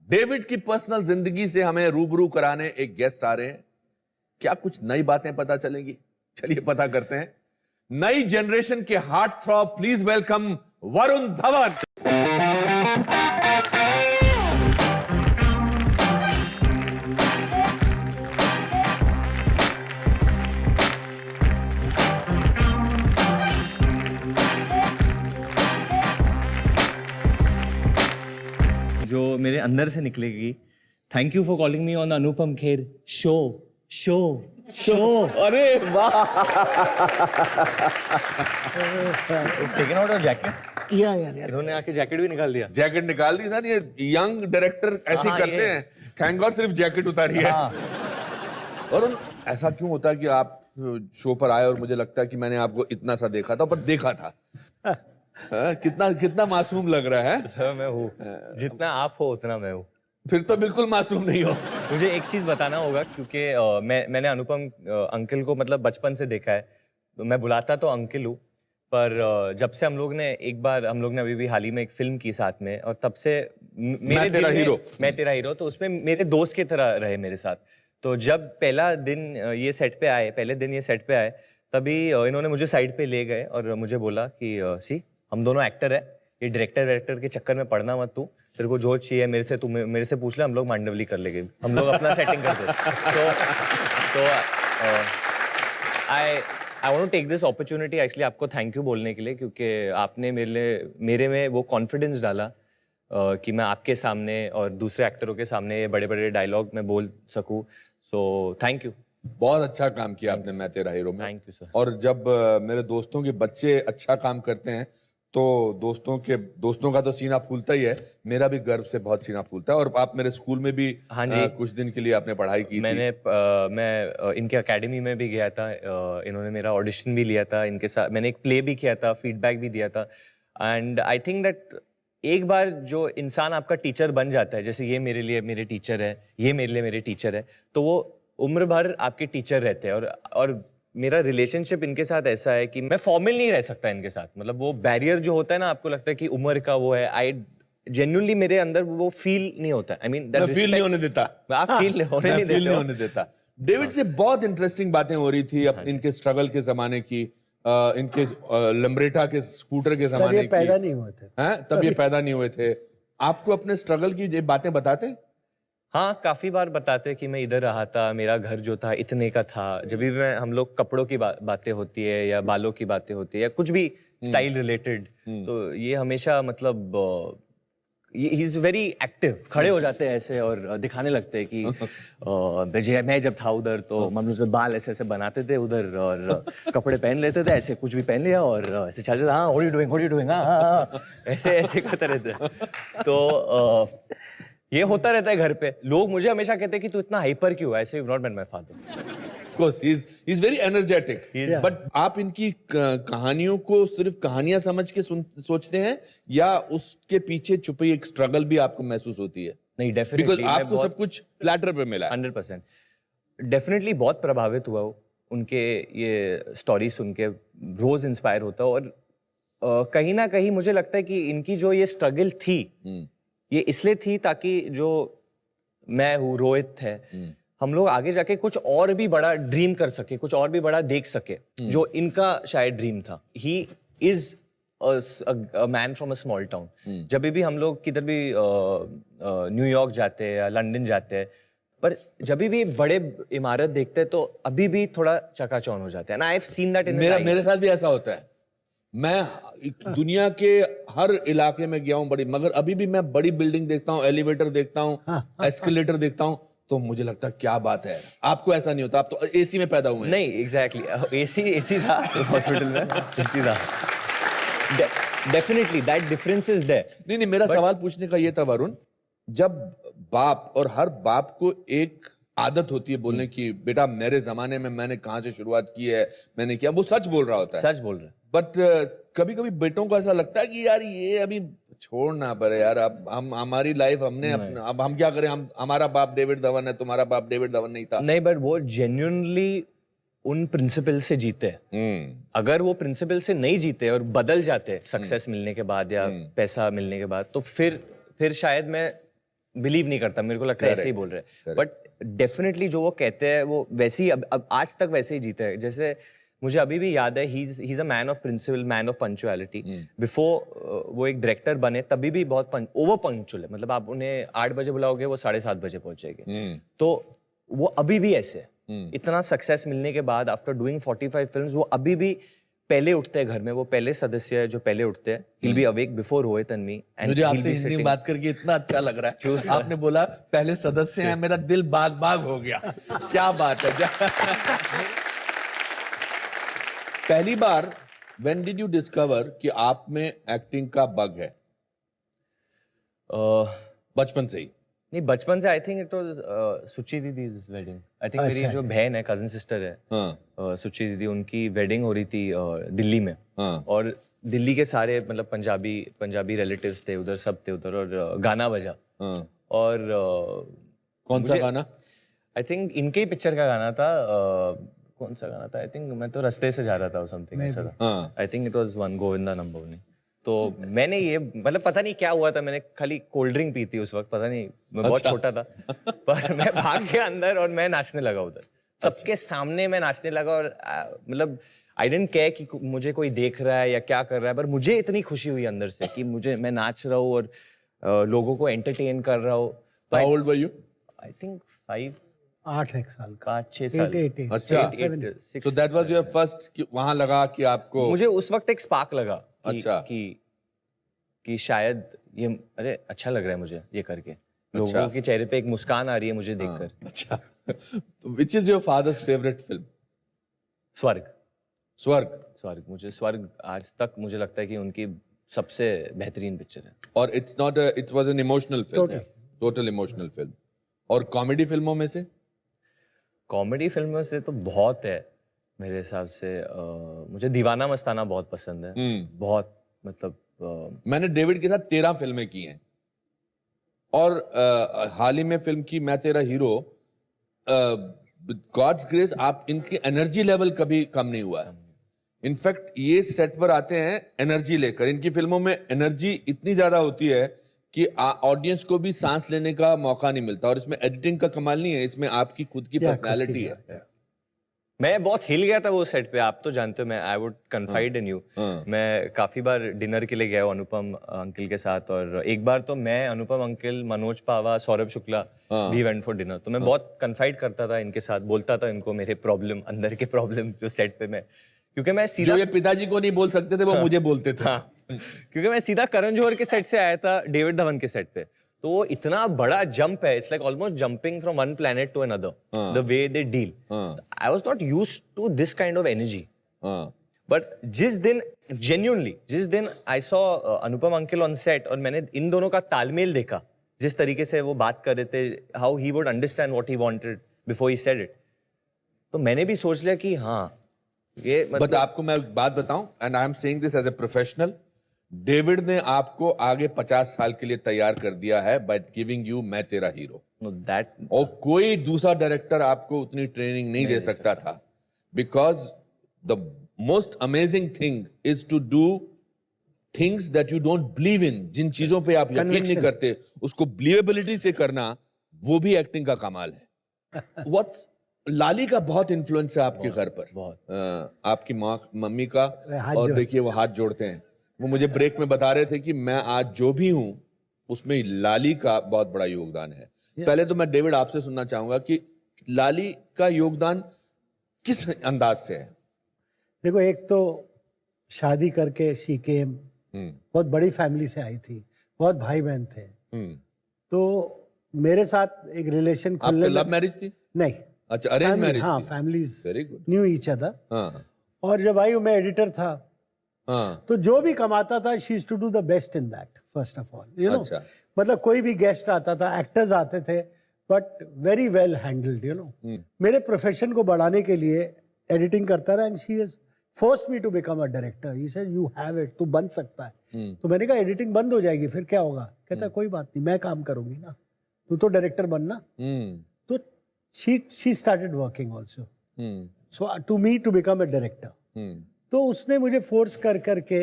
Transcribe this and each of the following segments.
David की personal जिंदगी से हमें रूबरू कराने एक गेस्ट आ रहे हैं। क्या कुछ नई बातें पता चलेंगी? चलिए पता करते हैं। नई जनरेशन के heart throb, please welcome Varun Dhawan. जो मेरे अंदर से निकलेगी। Thank you for calling me on Anupam Kher show show show. अरे वाह, टेकन आउट योर जैकेट। या इन्होंने आके जैकेट भी निकाल दिया। जैकेट निकाल दी ना, ये यंग डायरेक्टर ऐसे ही करते हैं। थैंक गॉड सिर्फ जैकेट उतारी है। और ऐसा क्यों होता है कि आप शो पर आए और मुझे लगता है कि मैंने आपको इतना सा देखा था, पर देखा था। कितना कितना मासूम लग रहा है। सर मैं हूँ, जितना आप हो उतना मैं हूँ। फिर तो बिल्कुल मासूम नहीं हो। मुझे एक चीज बताना होगा क्योंकि मैंने अनुपम अंकल को मतलब बचपन से देखा है, तो मैं बुलाता तो अंकल हूँ, पर जब से हम लोग ने अभी भी हाल ही में एक फिल्म की साथ में, और तब से मैं तेरा हीरो, तो उसमें मेरे दोस्त की तरह रहे मेरे साथ। तो जब पहले दिन ये सेट पे आए तभी इन्होंने मुझे साइड पे ले गए और मुझे बोला कि सी हम दोनों एक्टर है, ये डायरेक्टर के चक्कर में पड़ना मत, तू तेरे को जो चाहिए मेरे से पूछ ले, हम लोग मांडवली कर लेंगे, हम लोग अपना सेटिंग करते। तो I want to take this opportunity actually आपको थैंक यू बोलने के लिए, क्योंकि आपने मेरे में वो कॉन्फिडेंस डाला कि मैं आपके सामने और दूसरे एक्टरों के सामने ये बड़े बड़े डायलॉग में बोल सकूं। So thank you. बहुत अच्छा काम किया आपने मैं तेरा हीरो में। Thank you sir. और जब मेरे दोस्तों के बच्चे अच्छा काम करते हैं तो दोस्तों का तो सीना फूलता ही है, मेरा भी गर्व से बहुत सीना फूलता है। और आप मेरे स्कूल में भी हाँ जी, कुछ दिन के लिए आपने पढ़ाई की थी। मैं इनके एकेडमी में भी गया था, इन्होंने मेरा ऑडिशन भी लिया था इनके साथ, मैंने एक प्ले भी किया था, फीडबैक भी दिया था। एंड आई थिंक दैट एक बार जो इंसान आपका टीचर बन जाता है, जैसे ये मेरे लिए मेरे टीचर है, ये मेरे लिए मेरे टीचर है, तो वो उम्र भर आपके टीचर रहते हैं। और मेरा रिलेशनशिप इनके साथ ऐसा है कि मैं फॉर्मल नहीं रह सकता इनके साथ, मतलब वो बैरियर जो होता है ना, आपको लगता है कि उम्र का वो है, आई जेन्युइनली मेरे अंदर वो फील नहीं होता। आई मीन मैं फील नहीं होने देता। आप फील होने देता। डेविड से बहुत इंटरेस्टिंग बातें हो रही थी इनके स्ट्रगल के जमाने की, इनके लम्ब्रेटा के स्कूटर के जमाने की। पैदा नहीं हुए थे। तब ये पैदा नहीं हुए थे। आपको अपने स्ट्रगल की ये बातें बताते? हाँ, काफी बार बताते कि मैं इधर रहा था, मेरा घर जो था इतने का था। जब भी हम लोग कपड़ों की बातें होती है या बालों की बातें होती है या कुछ भी स्टाइल रिलेटेड, तो ये हमेशा मतलब ही इज वेरी एक्टिव। खड़े हो जाते हैं ऐसे और दिखाने लगते हैं कि मैं जब था उधर तो मम्मी बाल ऐसे ऐसे बनाते थे उधर, और कपड़े पहन लेते थे, ऐसे कुछ भी पहन लिया और ऐसे चल जाता, हाँ व्हाट आर यू डूइंग, हाँ ऐसे ऐसे करते रहते। तो ये होता रहता है घर पे। लोग मुझे हमेशा कहते हैं कि तू इतना हाइपर क्यों है, ऐसे not been my father. Of course, he's very energetic. But आप इनकी कहानियों को सिर्फ कहानियां समझ के सोचते हैं या उसके पीछे छुपी एक स्ट्रगल भी आपको महसूस होती है? नहीं, डेफिनेटली। Because आपको सब कुछ प्लेटर पे मिला है। 100% डेफिनेटली बहुत प्रभावित हुआ हूँ उनके ये स्टोरी सुन के, रोज इंस्पायर होता हूँ। और कहीं ना कहीं मुझे लगता है कि इनकी जो ये स्ट्रगल थी, ये इसलिए थी ताकि जो मैं हूँ, रोहित है, हम लोग आगे जाके कुछ और भी बड़ा ड्रीम कर सके, कुछ और भी बड़ा देख सके, जो इनका शायद ड्रीम था। ही is a man from a small town. जब भी हम लोग किधर भी न्यूयॉर्क जाते हैं या लंदन जाते हैं, पर जब भी बड़े इमारत देखते हैं तो अभी भी थोड़ा चकाचौंध हो जाते हैं। I have seen that in मेरे साथ भी ऐसा होता है। मैं दुनिया के हर इलाके में गया हूं बड़ी, मगर अभी भी मैं बड़ी बिल्डिंग देखता हूं, एलिवेटर देखता हूं, एस्केलेटर देखता हूं, तो मुझे लगता है क्या बात है। आपको ऐसा नहीं होता? आप तो एसी में पैदा हुए हैं। नहीं, एग्जैक्टली एसी था हॉस्पिटल में, एसी था। Definitely that difference is there. नहीं, मेरा सवाल पूछने का ये था वरुण, जब बाप, और हर बाप को एक आदत होती है बोलने की, बेटा मेरे जमाने में मैंने कहां से शुरुआत की है, मैंने किया, वो सच बोल रहा होता है। सच बोल रहे हैं। बट कभी कभी बेटों को ऐसा लगता है कि यार ये अभी छोड़ना पड़े यार, अब हमारी लाइफ हमने अब हम क्या करें, हमारा बाप डेविड धवन है, तुम्हारा बाप डेविड धवन नहीं था। नहीं, बट वो जेन्युइनली उन प्रिंसिपल से जीते। अगर वो प्रिंसिपल से नहीं जीते और बदल जाते सक्सेस मिलने के बाद या पैसा मिलने के बाद, तो फिर शायद मैं बिलीव नहीं करता, मेरे को लगता है ऐसे ही बोल रहे हैं, बट डेफिनेटली जो वो कहते हैं वो वैसे ही अब आज तक वैसे ही जीते हैं। जैसे मुझे अभी भी याद है, he is a man of principle, man of punctuality. Before वो एक डायरेक्टर बने तभी भी बहुत ओवर पंक्चुअल है, मतलब आप उन्हें 8 बजे बुलाओगे वो 7:30 बजे पहुंचेंगे। तो वो अभी भी ऐसे है। इतना सक्सेस मिलने के बाद आफ्टर डूइंग 45 फिल्म्स वो अभी भी पहले उठते हैं घर में, वो पहले सदस्य है जो पहले उठते हैं। He'll be awake before Rohit and me and मुझे he'll आपसे be हिंदी में sitting- बात करके इतना अच्छा लग रहा है। आपने बोला पहले सदस्य हैं, मेरा दिल बाग बाग हो गया। क्या बात है। पहली बार when did you discover कि आप में एक्टिंग का बग है? बचपन से ही? नहीं, बचपन से। आई थिंक इट वाज सुची दीदी's वेडिंग। आई थिंक मेरी जो बहन है, कजन सिस्टर है, सुची दीदी, उनकी वेडिंग हो रही थी दिल्ली में। और दिल्ली के सारे मतलब पंजाबी रिलेटिव्स थे उधर, सब थे उधर, और गाना बजा। और कौन सा गाना? आई थिंक इनके ही पिक्चर का गाना था। कौन सा गाना था? आई थिंक मैं तो रास्ते से जा रहा था, समथिंग ऐसा था। I think it was one Govinda number 1। तो मैंने ये मतलब पता नहीं क्या हुआ था, मैंने खाली कोल्ड ड्रिंक पी थी उस वक्त, पता नहीं, मैं बहुत छोटा था। पर मैं भाग गया अंदर और मैं नाचने लगा उधर, सबके सामने मैं नाचने लगा। और मतलब आई डिडंट केयर कि मुझे कोई देख रहा है या क्या कर रहा है, पर मुझे इतनी खुशी हुई अंदर से कि मैं नाच रहा हूँ और लोगों को एंटरटेन कर रहा हूँ। How old were you? I think 8 साल का, 5-6 साल। अच्छा, so that was your first कि वहां लगा कि आपको, मुझे उस वक्त एक स्पार्क लगा कि, अच्छा, कि शायद ये, अरे अच्छा लग रहा है मुझे ये करके। अच्छा, लोगों के चेहरे पे एक मुस्कान आ रही है मुझे देखकर। अच्छा। Which is your father's favorite film? स्वर्ग। स्वर्ग। मुझे स्वर्ग आज तक मुझे लगता है कि उनकी सबसे बेहतरीन पिक्चर है। और it was an emotional film, total emotional film। और कॉमेडी फिल्मों में से? कॉमेडी फिल्मों से तो बहुत है मेरे हिसाब से। मुझे दीवाना मस्ताना बहुत पसंद है, बहुत, मतलब मैंने डेविड के साथ 13 फिल्में की हैं और हाल ही में फिल्म की मैं तेरा हीरो। गॉड्स ग्रेस आप इनकी एनर्जी लेवल कभी कम नहीं हुआ है। इनफैक्ट ये सेट पर आते हैं एनर्जी लेकर। इनकी फिल्मों में एनर्जी इतनी ज्यादा होती है कि ऑडियंस को भी सांस लेने का मौका नहीं मिलता। और इसमें एडिटिंग का कमाल नहीं है, इसमें आपकी खुद की पर्सनैलिटी है। मैं बहुत हिल गया था वो सेट पे, आप तो जानते हो। मैं I would confide in you, मैं काफी बार डिनर के लिए गया हूँ अनुपम अंकल के साथ। और एक बार तो मैं, Anupam uncle, Manoj Pahwa, Saurabh Shukla, we went for dinner. तो मैं बहुत कन्फाइड करता था इनके साथ, बोलता था इनको मेरे प्रॉब्लम, अंदर के प्रॉब्लम जो सेट पे मैं, क्योंकि मैं सीधा, जो ये पिताजी को नहीं बोल सकते थे वो मुझे बोलते थे। हाँ, क्योंकि मैं सीधा करण जौहर के सेट से आया था डेविड धवन के सेट पे। तो वो इतना बड़ा जंप है, it's like almost jumping from one planet to another, the way they deal. I was not used to this kind of energy. But जिस दिन I saw Anupam uncle on set और मैंने इन दोनों का तालमेल देखा, जिस तरीके से वो बात कर रहे थे, how he would understand what he wanted before he said it, तो मैंने भी सोच लिया कि हाँ ये बट मतलब। आपको मैं बात बताऊं, and I am saying this as a professional, David ने आपको आगे 50 साल के लिए तैयार कर दिया है बाय गिविंग यू मैं तेरा हीरो। दैट, और कोई दूसरा डायरेक्टर आपको उतनी ट्रेनिंग नहीं दे सकता था, because the most amazing thing is to do things that you don't believe in. जिन चीजों पे आप यकीन नहीं करते उसको बिलीवेबिलिटी से करना, वो भी एक्टिंग का कमाल है। व्हाट्स लाली का बहुत इन्फ्लुएंस है आपके घर पर, बहुत। आपकी माँ, मम्मी का। और देखिए वो हाथ जोड़ते हैं। वो मुझे ब्रेक में बता रहे थे कि मैं आज जो भी हूं उसमें लाली का बहुत बड़ा योगदान है। पहले तो मैं डेविड आपसे सुनना चाहूंगा कि लाली का योगदान किस अंदाज से है? देखो, एक तो शादी करके शी केम, बहुत बड़ी फैमिली से आई थी, बहुत भाई बहन थे। तो मेरे साथ एक रिलेशन आपकी लव मैरिज थी? नहीं, अच्छा, अरेंज मैरिज? हाँ, थी। Families very good. Knew each other. हाँ, और जब आई मैं एडिटर था, हाँ, तो जो भी कमाता था she used to do the best in that, first of all, you know. अच्छा। मतलब कोई भी गेस्ट आता था, एक्टर्स आते थे, but very well handled, you know. मेरे प्रोफेशन को बढ़ाने के लिए एडिटिंग करता रहा, and she has forced me to become a director. He said you have it, तू बन सकता है। तो मैंने कहा एडिटिंग बंद हो जाएगी फिर क्या होगा? कहता कोई बात नहीं, मैं काम करूंगी ना, तू तो डायरेक्टर बनना। तो she started working also. So to me to become a director. तो उसने मुझे फोर्स कर करके,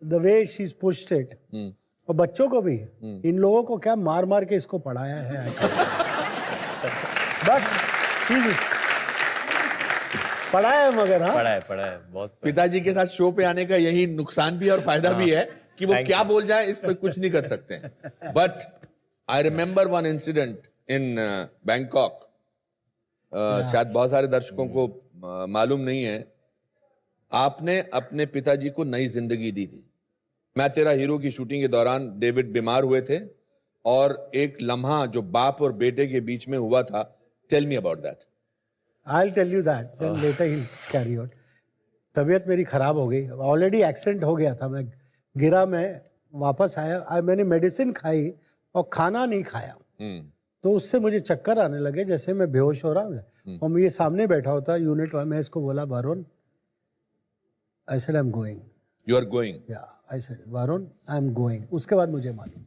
the way she's pushed it, और बच्चों को भी। इन लोगों को क्या मार मार के इसको पढ़ाया है। बट पढ़ाया है मगर, हाँ पढ़ा है बहुत। पिताजी के साथ शो पे आने का यही नुकसान भी है और फायदा भी है कि वो क्या बोल जाए इस पे कुछ नहीं कर सकते हैं। But I remember one incident in Bangkok, शायद बहुत सारे दर्शकों को मालूम नहीं है, आपने अपने पिताजी को नई जिंदगी दी थी। मैं तेरा हीरो की शूटिंग के दौरान डेविड बीमार हुए थे और एक लम्हा जो बाप और बेटे के बीच में हुआ था, tell me about that. I'll tell you that. Then later he'll carry on. तबीयत मेरी खराब हो गई, ऑलरेडी एक्सीडेंट हो गया था, मैं गिरा, मैं वापस आया, मैंने मेडिसिन खाई और खाना नहीं खाया, तो उससे मुझे चक्कर आने लगे, जैसे मैं बेहोश हो रहा हूँ। और मैं ये सामने बैठा होता यूनिट, मैं इसको बोला Varun, I said I am going, you are going, या I said Varun I am going. उसके बाद मुझे मालूम।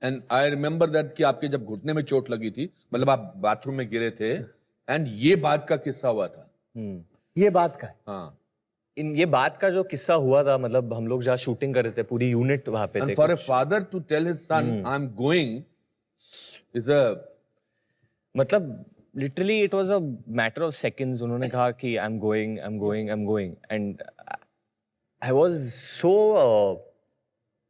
एंड आई रिमेम्बर दैट कि आपके जब घुटने में चोट लगी थी, मतलब आप बाथरूम में गिरे थे, एंड ये बात का किस्सा हुआ था। ये बात का है। हाँ, ये बात का जो किस्सा हुआ था, मतलब हम लोग जहाँ शूटिंग कर रहे थे, पूरी यूनिट वहां पे थे। For a father to tell his son I am going is a, मतलब literally it was a matter of seconds. उन्होंने कहा कि I am going, I am going, I am going, and I was so,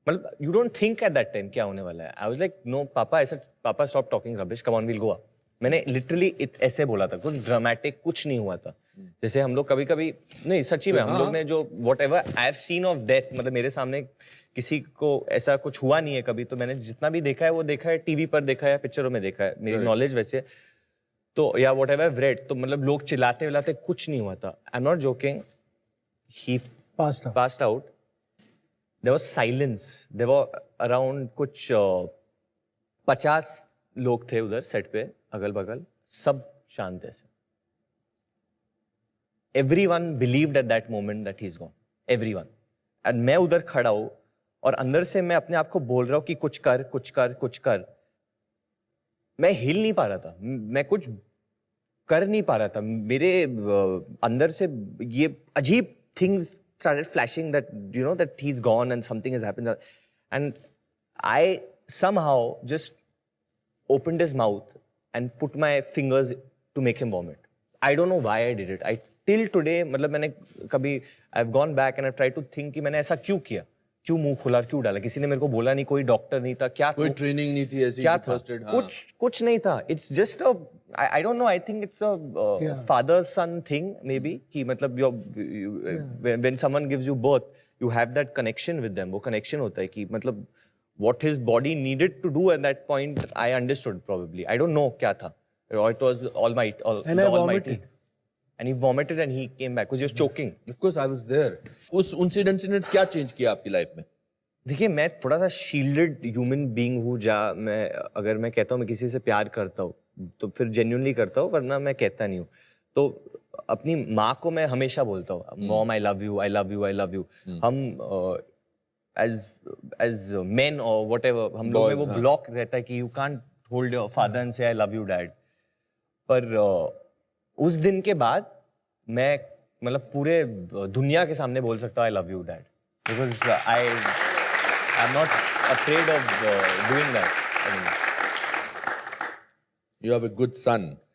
मतलब you don't think at that time क्या होने वाला है। I was like no पापा, ऐसा, पापा stop talking rubbish, come on will go. मैंने लिटरली ऐसे बोला था, कुछ ड्रामेटिक कुछ नहीं हुआ था। जैसे हम लोग कभी कभी, नहीं सच्ची में, हम लोग ने जो what ever I have seen of death, मतलब मेरे सामने किसी को ऐसा कुछ हुआ नहीं है कभी, तो मैंने जितना भी देखा है वो देखा है टीवी पर, देखा है पिक्चरों में, देखा है, मेरी नॉलेज वैसे तो, या वॉट एवर रेड, तो मतलब लोग चिल्लाते विलाते कुछ नहीं हुआ था। I am not joking, he passed out. There was silence. There were around कुछ 50 लोग थे उधर सेट पे, अगल बगल, सब शांत थे। Everyone believed at that moment that he's gone. Everyone. And मैं उधर खड़ा हूँ और अंदर से मैं अपने आप को बोल रहा हूँ कि कुछ कर, कुछ कर, कुछ कर। मैं हिल नहीं पा रहा था, मैं कुछ कर नहीं पा रहा था। मेरे अंदर से ये अजीब things started flashing that, you know, that he's gone and something has happened. And I somehow just opened his mouth and put my fingers to make him vomit. I don't know why I did it. I till today, मतलब मैंने कभी I've gone back and I've tried to think कि मैंने ऐसा क्यों किया, क्यों मुंह खुला क्यों डाला। किसी ने मेरे को बोला नहीं, कोई डॉक्टर नहीं था, क्या कोई ट्रेनिंग नहीं थी ऐसी, क्या था, हाँ। कुछ नहीं था। It's just a, I don't know, I think it's a father son thing maybe, कि मतलब when someone gives you birth you have that connection with them. वो कनेक्शन होता है कि मतलब what his body needed to do at that point, I understood probably. I don't know क्या था. It was Almighty, And the I Almighty. vomited. And he vomited and he came back because he was choking. Of course I was there. उस incident ने क्या change किया आपकी life में? देखिए, मैं थोड़ा सा शील्डेड ह्यूमन बीइंग हूँ, जहाँ मैं, अगर मैं कहता हूँ मैं किसी से प्यार करता हूँ तो फिर जेन्युइनली करता हूँ, वरना मैं कहता नहीं हूँ। तो अपनी माँ को मैं हमेशा बोलता हूँ, mom I love you, I love you, I love you. हम as men or whatever, हम लोग में वो ब्लॉक रहता है कि you can't hold your father and say I love you dad. पर उस दिन के बाद मैं मतलब पूरे दुनिया के सामने बोल सकता हूँ I love you dad, because I'm not afraid of doing that anymore. You have a good son.